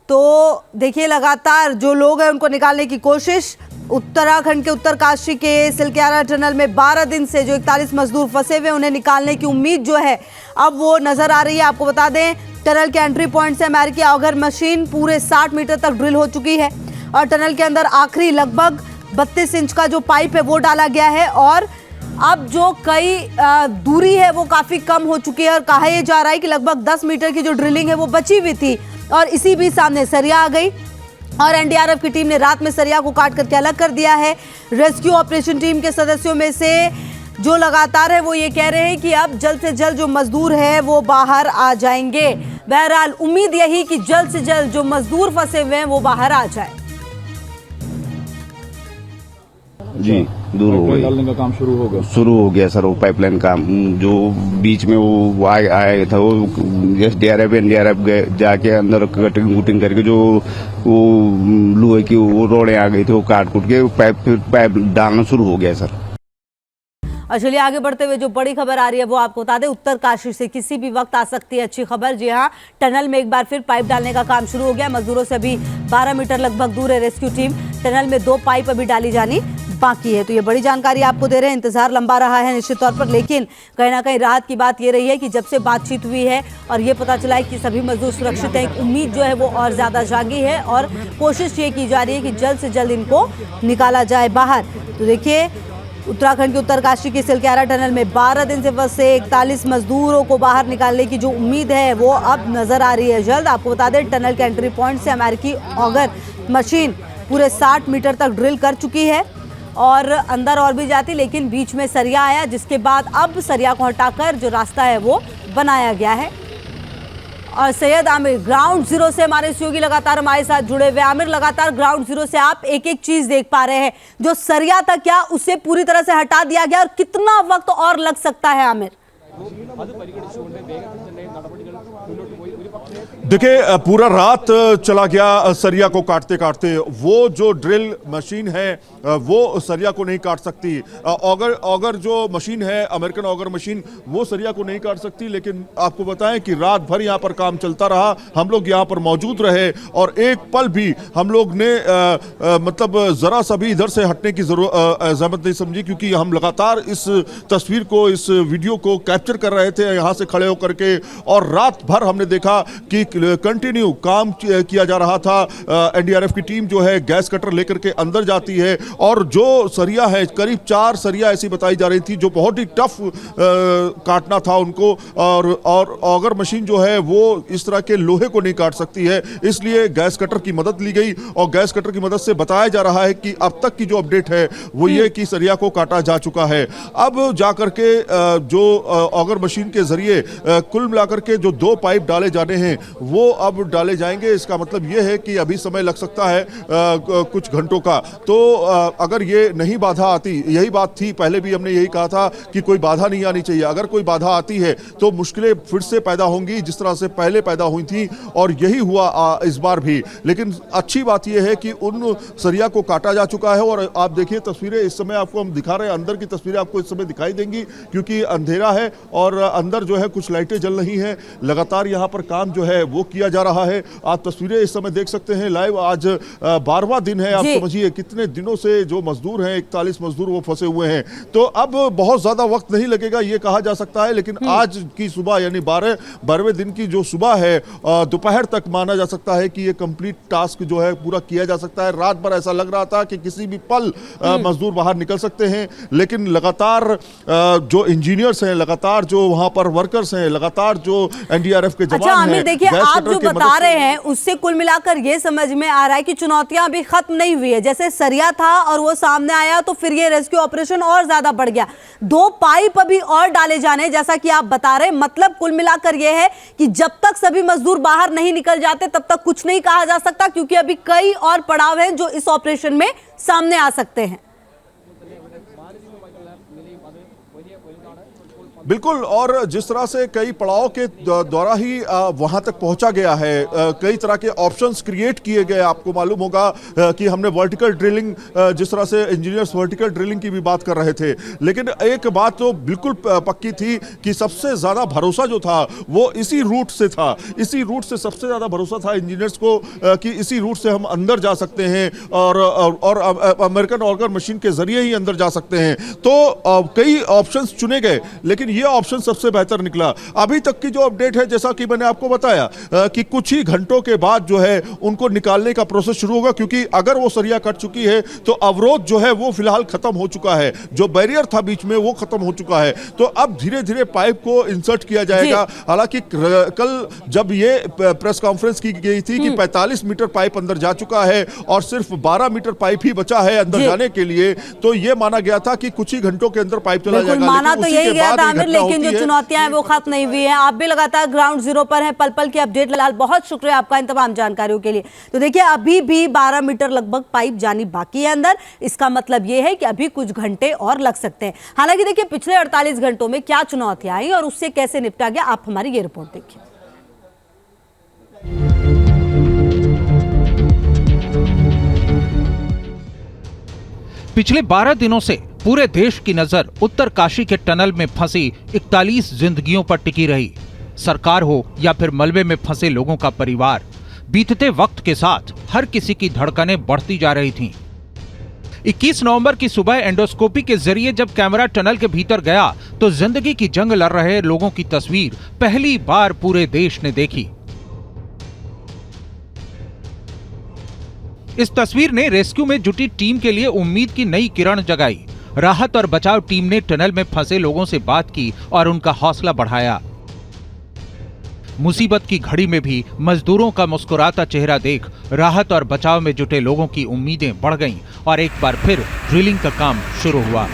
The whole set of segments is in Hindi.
तो देखिए लगातार जो लोग हैं उनको निकालने की कोशिश। उत्तराखंड के उत्तरकाशी के सिलक्यारा टनल में 12 दिन से जो 41 मजदूर फंसे हुए उन्हें निकालने की उम्मीद जो है अब वो नजर आ रही है। आपको बता दें टनल के एंट्री पॉइंट से अमेरिकी ऑगर मशीन पूरे 60 मीटर तक ड्रिल हो चुकी है और टनल के अंदर आखिरी लगभग 32 इंच का जो पाइप है वो डाला गया है और अब जो कई दूरी है वो काफी कम हो चुकी है और कहा यह जा रहा है कि लगभग 10 मीटर की जो ड्रिलिंग है वो बची हुई थी और इसी बीच सामने सरिया आ गई और एनडीआरएफ की टीम ने रात में सरिया को काट करके अलग कर दिया है। रेस्क्यू ऑपरेशन टीम के सदस्यों में से जो लगातार है वो ये कह रहे हैं कि अब जल्द से जल्द जो मजदूर है वो बाहर आ जाएंगे। बहरहाल उम्मीद यही कि जल्द से जल्द जो मजदूर फंसे हुए हैं वो बाहर आ जाए। जी दूर हो गई, डालने का काम शुरू हो गया सर। वो पाइपलाइन काम जो बीच में वो आया था वो एसडीआरएफ एनडीआरएफ जाके अंदर कटिंग वुटिंग करके जो वो लोहे की वो रोड़े आ गई थी वो काट कूट के पाइप डालना शुरू हो गया सर। और चलिए आगे बढ़ते हुए जो बड़ी खबर आ रही है वो आपको बता दें, उत्तरकाशी से किसी भी वक्त आ सकती है अच्छी खबर। जी हाँ, टनल में एक बार फिर पाइप डालने का काम शुरू हो गया। मजदूरों से अभी 12 मीटर लगभग दूर है रेस्क्यू टीम। टनल में 2 पाइप अभी डाली जानी बाकी है। तो ये बड़ी जानकारी आपको दे रहे हैं। इंतजार लंबा रहा है निश्चित तौर पर, लेकिन कहीं ना कहीं राहत की बात ये रही है कि जब से बातचीत हुई है और ये पता चला है कि सभी मजदूर सुरक्षित हैं, एक उम्मीद जो है वो और ज्यादा जागी है और कोशिश ये की जा रही है कि जल्द से जल्द इनको निकाला जाए बाहर। तो देखिए उत्तराखंड के उत्तरकाशी की सिलक्यारा टनल में 12 दिन से फंसे 41 मजदूरों को बाहर निकालने की जो उम्मीद है वो अब नजर आ रही है जल्द। आपको बता दें टनल के एंट्री पॉइंट से अमेरिकी ऑगर मशीन पूरे 60 मीटर तक ड्रिल कर चुकी है और अंदर और भी जाती, लेकिन बीच में सरिया आया जिसके बाद अब सरिया को हटाकर जो रास्ता है वो बनाया गया है। और सैयद आमिर ग्राउंड जीरो से हमारे सहयोगी लगातार हमारे साथ जुड़े हुए। आमिर, लगातार ग्राउंड जीरो से आप एक एक चीज देख पा रहे हैं, जो सरिया था क्या उसे पूरी तरह से हटा दिया गया और कितना वक्त और लग सकता है आमिर? देखिए पूरा रात चला गया सरिया को काटते काटते। वो जो ड्रिल मशीन है वो सरिया को नहीं काट सकती। ऑगर जो मशीन है अमेरिकन ऑगर मशीन वो सरिया को नहीं काट सकती। लेकिन आपको बताएं कि रात भर यहाँ पर काम चलता रहा, हम लोग यहाँ पर मौजूद रहे और एक पल भी हम लोग ने मतलब जरा सा भी इधर से हटने की जरूरत नहीं समझी, क्योंकि हम लगातार इस तस्वीर को इस वीडियो को कैप्चर कर रहे थे यहाँ से खड़े होकर के। और रात भर हमने देखा कि कंटिन्यू काम किया जा रहा था। एनडीआरएफ की टीम जो है गैस कटर लेकर के अंदर जाती है और जो सरिया है करीब 4 सरिया ऐसी बताई जा रही थी जो बहुत ही टफ काटना था उनको। और ऑगर मशीन जो है वो इस तरह के लोहे को नहीं काट सकती है, इसलिए गैस कटर की मदद ली गई और गैस कटर की मदद से बताया जा रहा है कि अब तक की जो अपडेट है वो ये कि सरिया को काटा जा चुका है। अब जाकर के जो ऑगर मशीन के जरिए कुल मिलाकर के जो 2 पाइप डाले जाने हैं वो अब डाले जाएंगे। इसका मतलब ये है कि अभी समय लग सकता है कुछ घंटों का। तो अगर ये नहीं बाधा आती, यही बात थी पहले भी हमने यही कहा था कि कोई बाधा नहीं आनी चाहिए। अगर कोई बाधा आती है तो मुश्किलें फिर से पैदा होंगी जिस तरह से पहले पैदा हुई थी और यही हुआ इस बार भी। लेकिन अच्छी बात यह है कि उन सरिया को काटा जा चुका है और आप देखिए तस्वीरें इस समय आपको हम दिखा रहे हैं, अंदर की तस्वीरें आपको इस समय दिखाई देंगी क्योंकि अंधेरा है और अंदर जो है कुछ लाइटें जल रही हैं। लगातार यहाँ पर काम जो है वो किया जा रहा है। आप तस्वीरें इस समय देख सकते हैं लाइव। आज 12वां दिन है, आप समझिए कितने दिनों से जो मजदूर हैं 41 मजदूर वो फंसे हुए हैं। तो अब बहुत ज्यादा वक्त नहीं लगेगा ये कहा जा सकता है, लेकिन आज की सुबह यानी 12वें दिन की जो सुबह है दोपहर तक माना जा सकता है कि ये कंप्लीट टास्क जो है पूरा किया जा सकता है। रात भर ऐसा लग रहा था कि किसी भी पल मजदूर बाहर निकल सकते हैं, लेकिन लगातार जो इंजीनियर्स हैं, लगातार जो वहां पर वर्कर्स हैं, लगातार जो एनडीआरएफ के जवान हैं, देखिए आप जो बता रहे हैं उससे कुल मिलाकर ये समझ में आ रहा है कि चुनौतियां अभी खत्म नहीं हुई है। जैसे सरिया था और वो सामने आया तो फिर ये रेस्क्यू ऑपरेशन और ज्यादा बढ़ गया। 2 पाइप अभी और डाले जाने जैसा कि आप बता रहे हैं। मतलब कुल मिलाकर ये है कि जब तक सभी मजदूर बाहर नहीं निकल जाते तब तक कुछ नहीं कहा जा सकता, क्योंकि अभी कई और पड़ाव हैं जो इस ऑपरेशन में सामने आ सकते हैं। बिल्कुल, और जिस तरह से कई पड़ाव के द्वारा ही वहां तक पहुंचा गया है, कई तरह के ऑप्शंस क्रिएट किए गए। आपको मालूम होगा कि हमने वर्टिकल ड्रिलिंग, जिस तरह से इंजीनियर्स वर्टिकल ड्रिलिंग की भी बात कर रहे थे, लेकिन एक बात तो बिल्कुल पक्की थी कि सबसे ज्यादा भरोसा जो था वो इसी रूट से था। इसी रूट से सबसे ज्यादा भरोसा था इंजीनियर्स को कि इसी रूट से हम अंदर जा सकते हैं और अमेरिकन ऑगर मशीन के जरिए ही अंदर जा सकते हैं। तो कई ऑप्शंस चुने गए, लेकिन यह ऑप्शन सबसे बेहतर निकला। अभी तक की जो अपडेट है, जैसा कि मैंने आपको बताया कि कुछ ही घंटों के बाद जो है उनको निकालने का प्रोसेस शुरू होगा, क्योंकि अगर वो सरिया कट चुकी है तो अवरोध जो है वो फिलहाल खत्म हो चुका है, जो बैरियर था बीच में वो खत्म हो चुका है। तो अब धीरे धीरे पाइप को इंसर्ट किया जाएगा। हालांकि कल जब ये प्रेस कॉन्फ्रेंस की गई थी कि 45 मीटर पाइप अंदर जा चुका है और सिर्फ 12 मीटर पाइप ही बचा है अंदर जाने के लिए, तो ये माना गया था कि कुछ ही घंटों के अंदर पाइप चला जाएगा। माना तो यही गया था आमिर, लेकिन जो चुनौतियां हैं वो खत्म नहीं हुई हैं। आप भी लगातार ग्राउंड जीरो पर हैं, पल पल की अपडेट। लाल, बहुत शुक्रिया आपका इन तमाम जानकारियों के लिए। तो देखिए, अभी भी 12 मीटर लगभग पाइप जानी बाकी है अंदर। इसका मतलब ये है कि अभी कुछ घंटे और लग सकते हैं। हालांकि देखिए, पिछले 48 घंटों में क्या चुनौतियां आई और उससे कैसे निपटा गया, आप हमारी ये रिपोर्ट देखिए। पिछले 12 दिनों से पूरे देश की नजर उत्तरकाशी के टनल में फंसी 41 जिंदगियों पर टिकी रही। सरकार हो या फिर मलबे में फंसे लोगों का परिवार, बीतते वक्त के साथ हर किसी की धड़कनें बढ़ती जा रही थीं। 21 नवंबर की सुबह एंडोस्कोपी के जरिए जब कैमरा टनल के भीतर गया तो जिंदगी की जंग लड़ रहे लोगों की तस्वीर पहली बार पूरे देश ने देखी। इस तस्वीर ने रेस्क्यू में जुटी टीम के लिए उम्मीद की नई किरण जगाई। राहत और बचाव टीम ने टनल में फंसे लोगों से बात की और उनका हौसला बढ़ाया। मुसीबत की घड़ी में भी मजदूरों का मुस्कुराता चेहरा देख राहत और बचाव में जुटे लोगों की उम्मीदें बढ़ गईं और एक बार फिर ड्रिलिंग का काम शुरू हुआ।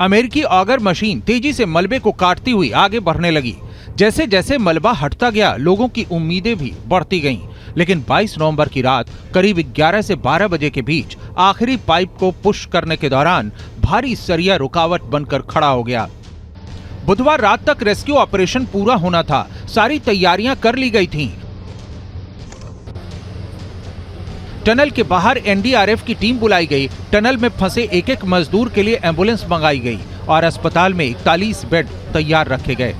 अमेरिकी ऑगर मशीन तेजी से मलबे को काटती हुई आगे बढ़ने लगी। जैसे जैसे मलबा हटता गया, लोगों की उम्मीदें भी बढ़ती गईं। लेकिन 22 नवंबर की रात करीब 11 से 12 बजे के बीच आखिरी पाइप को पुश करने के दौरान भारी सरिया रुकावट बनकर खड़ा हो गया। बुधवार रात तक रेस्क्यू ऑपरेशन पूरा होना था, सारी तैयारियां कर ली गई थीं। टनल के बाहर एनडीआरएफ की टीम बुलाई गई। टनल में फंसे एक एक मजदूर के लिए एम्बुलेंस मंगाई गई और अस्पताल में 41 बेड तैयार रखे गए।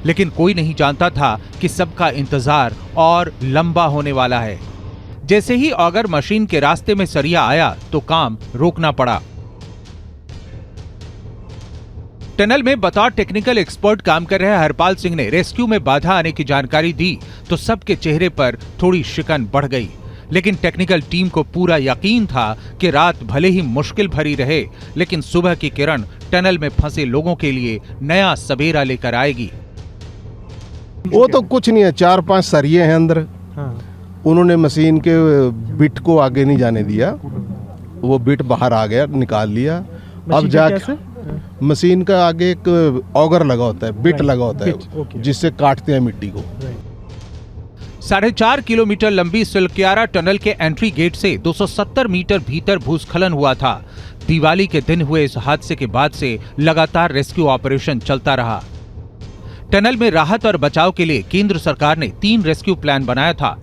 लेकिन कोई नहीं जानता था कि सबका इंतजार और लंबा होने वाला है। जैसे ही ऑगर मशीन के रास्ते में सरिया आया तो काम रोकना पड़ा। टनल में बतौर टेक्निकल एक्सपर्ट काम कर रहे हरपाल सिंह ने रेस्क्यू में बाधा आने की जानकारी दी तो सबके चेहरे पर थोड़ी शिकन बढ़ गई। लेकिन टेक्निकल टीम को पूरा यकीन था कि रात भले ही मुश्किल भरी रहे, लेकिन सुबह की किरण टनल में फंसे लोगों के लिए नया सवेरा लेकर आएगी। वो तो कुछ नहीं है, 4-5 सरिये हैं अंदर। उन्होंने मशीन के बिट को आगे नहीं जाने दिया, वो बिट बाहर आ गया, निकाल लिया। अब जाके मशीन का आगे एक ऑगर लगा होता है, बिट लगा होता है, जिससे काटते हैं मिट्टी को। 4.5 किलोमीटर लंबी सिलक्यारा टनल के एंट्री गेट से 270 मीटर भीतर भूस्खलन हुआ था। दिवाली के दिन हुए इस हादसे के बाद से लगातार रेस्क्यू ऑपरेशन चलता रहा। टनल में राहत और बचाव के लिए केंद्र सरकार ने 3 रेस्क्यू प्लान बनाया था।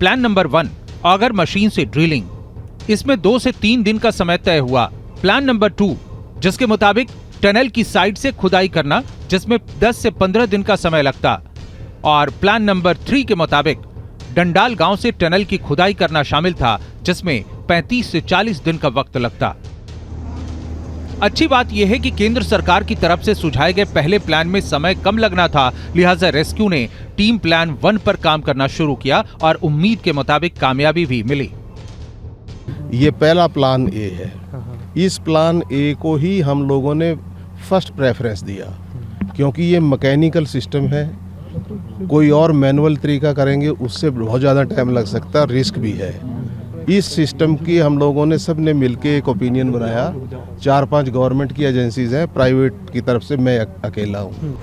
प्लान नंबर 1, ऑगर मशीन से ड्रिलिंग। इसमें 2 से 3 दिन का समय तय हुआ। प्लान नंबर 2, जिसके मुताबिक टनल की साइड से खुदाई करना, जिसमें 10 से 15 दिन का समय लगता। और प्लान नंबर 3 के मुताबिक डंडाल गांव से टनल की खुदाई करना शामिल था, जिसमें 35 से 40 दिन का वक्त लगता। अच्छी बात यह है कि केंद्र सरकार की तरफ से सुझाए गए पहले प्लान में समय कम लगना था, लिहाजा रेस्क्यू ने टीम प्लान 1 पर काम करना शुरू किया और उम्मीद के मुताबिक कामयाबी भी मिली। ये पहला प्लान ए है। इस प्लान ए को ही हम लोगों ने फर्स्ट प्रेफरेंस दिया, क्योंकि ये मैकेनिकल सिस्टम है। कोई और मैनुअल तरीका करेंगे उससे बहुत ज़्यादा टाइम लग सकता है, रिस्क भी है। इस सिस्टम की हम लोगों ने सब ने मिलके एक ओपिनियन बनाया। 4-5 गवर्नमेंट की एजेंसीज हैं, प्राइवेट की तरफ से मैं अकेला हूँ।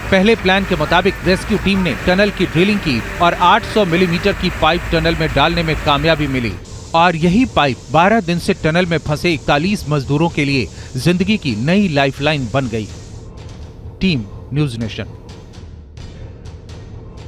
पहले प्लान के मुताबिक रेस्क्यू टीम ने टनल की ड्रिलिंग की और 800 मिलीमीटर की पाइप टनल में डालने में कामयाबी मिली और यही पाइप 12 दिन से टनल में फंसे 41 मजदूरों के लिए जिंदगी की नई लाइफलाइन बन गई। Team news nation.